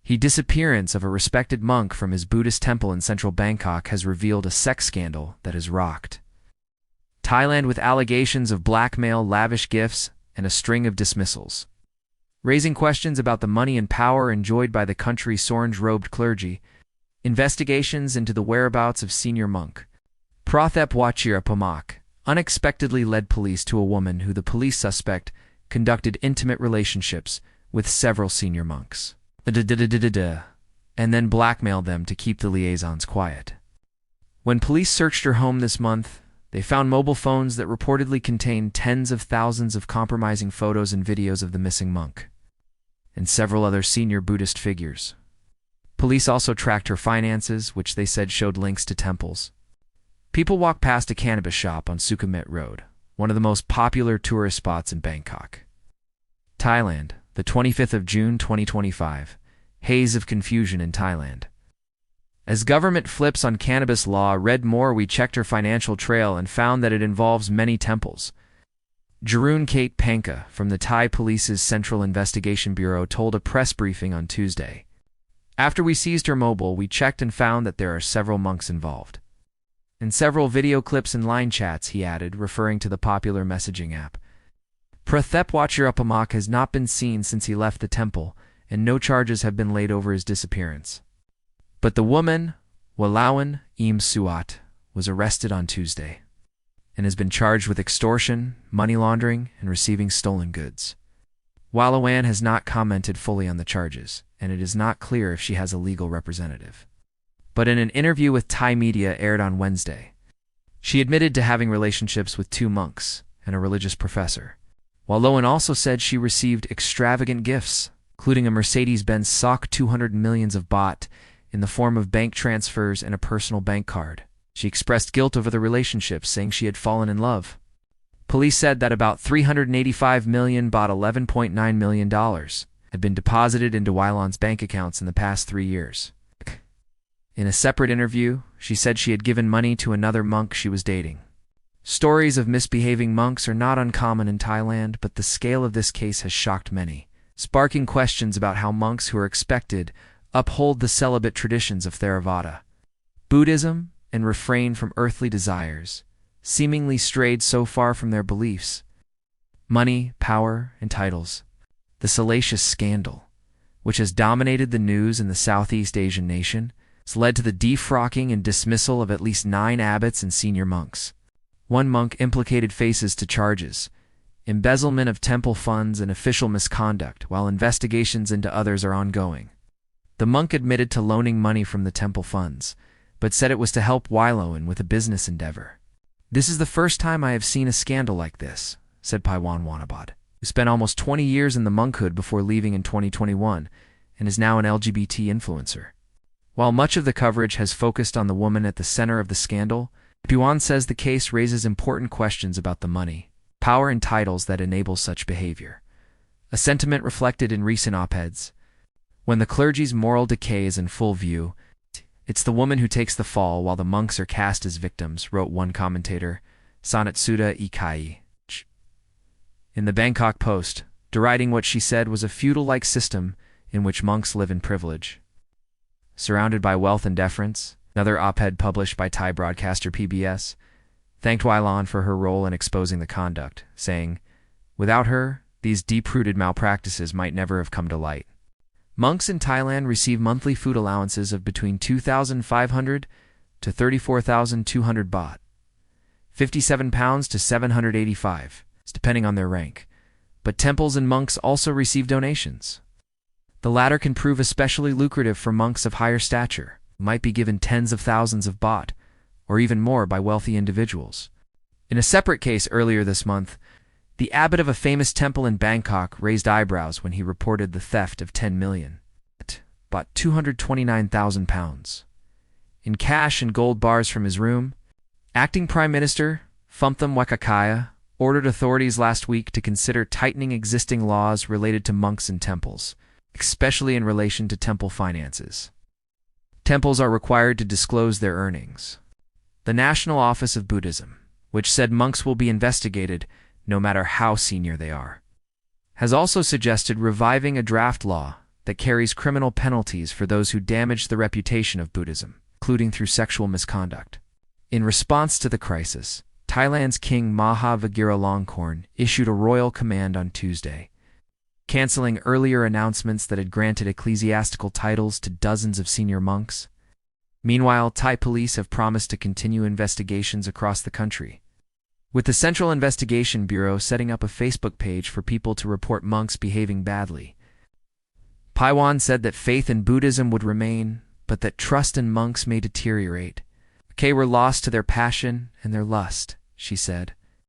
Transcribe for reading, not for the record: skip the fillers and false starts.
The disappearance of a respected monk from his Buddhist temple in central Bangkok has revealed a sex scandal that has rocked Thailand with allegations of blackmail, lavish gifts, and a string of dismissals, raising questions about the money and power enjoyed by the country's orange-robed clergy. Investigations into the whereabouts of senior monk Prathep Wachirapamak unexpectedly led police to a woman who the police suspect conducted intimate relationships with several senior monks, and then blackmailed them to keep the liaisons quiet. When police searched her home this month, they found mobile phones that reportedly contained tens of thousands of compromising photos and videos of the missing monk and several other senior Buddhist figures. Police also tracked her finances, which they said showed links to temples. People walked past a cannabis shop on Sukhumvit Road, one of the most popular tourist spots in Bangkok, Thailand, the 25th of June 2025. Haze of confusion in Thailand. As government flips on cannabis law, read more. We checked her financial trail and found that it involves many temples. Jarun Kate Panka from the Thai Police's Central Investigation Bureau told a press briefing on Tuesday. After we seized her mobile, we checked and found that there are several monks involved. And several video clips and line chats, he added, referring to the popular messaging app. Prathep Wachirapamak has not been seen since he left the temple, and no charges have been laid over his disappearance. But the woman, Walawan Im Suat, was arrested on Tuesday and has been charged with extortion, money laundering, and receiving stolen goods. Walawan has not commented fully on the charges, and it is not clear if she has a legal representative. But in an interview with Thai media aired on Wednesday, she admitted to having relationships with 2 monks and a religious professor. Walawan also said she received extravagant gifts, including a Mercedes-Benz SOC 200 millions of baht in the form of bank transfers and a personal bank card. She expressed guilt over the relationship, saying she had fallen in love. Police said that about 385 million baht, $11.9 million, had been deposited into Walawan's bank accounts in the past 3 years. In a separate interview, she said she had given money to another monk she was dating. Stories of misbehaving monks are not uncommon in Thailand, but the scale of this case has shocked many, sparking questions about how monks who are expected uphold the celibate traditions of Theravada Buddhism and refrain from earthly desires, seemingly strayed so far from their beliefs. Money, power, and titles. The salacious scandal, which has dominated the news in the Southeast Asian nation, has led to the defrocking and dismissal of at least 9 abbots and senior monks. One monk implicated faces to charges, embezzlement of temple funds and official misconduct, while investigations into others are ongoing. The monk admitted to loaning money from the temple funds, but said it was to help Walawan with a business endeavor. "This is the first time I have seen a scandal like this," said Paiwan Wanabad, who spent almost 20 years in the monkhood before leaving in 2021 and is now an LGBT influencer. While much of the coverage has focused on the woman at the center of the scandal, Paiwan says the case raises important questions about the money, power, and titles that enable such behavior. A sentiment reflected in recent op-eds. When the clergy's moral decay is in full view, it's the woman who takes the fall while the monks are cast as victims, wrote one commentator, Sanatsuda Ikai, in the Bangkok Post, deriding what she said was a feudal-like system in which monks live in privilege, surrounded by wealth and deference. Another op-ed published by Thai broadcaster PBS thanked Walawan for her role in exposing the conduct, saying, "Without her, these deep-rooted malpractices might never have come to light." Monks in Thailand receive monthly food allowances of between 2,500 to 34,200 baht, 57 pounds to 785, depending on their rank. But temples and monks also receive donations. The latter can prove especially lucrative for monks of higher stature, who might be given tens of thousands of baht, or even more by wealthy individuals. In a separate case earlier this month, the abbot of a famous temple in Bangkok raised eyebrows when he reported the theft of 10 million, bought 229,000 pounds, in cash and gold bars from his room. Acting Prime Minister Phumtham Wechakaya ordered authorities last week to consider tightening existing laws related to monks and temples, especially in relation to temple finances. Temples are required to disclose their earnings. The National Office of Buddhism, which said monks will be investigated no matter how senior they are, has also suggested reviving a draft law that carries criminal penalties for those who damage the reputation of Buddhism, including through sexual misconduct. In response to the crisis, Thailand's King Maha Vajiralongkorn issued a royal command on Tuesday, canceling earlier announcements that had granted ecclesiastical titles to dozens of senior monks. Meanwhile, Thai police have promised to continue investigations across the country, with the Central Investigation Bureau setting up a Facebook page for people to report monks behaving badly. Paiwan said that faith in Buddhism would remain, but that trust in monks may deteriorate. They were lost to their passion and their lust, she said.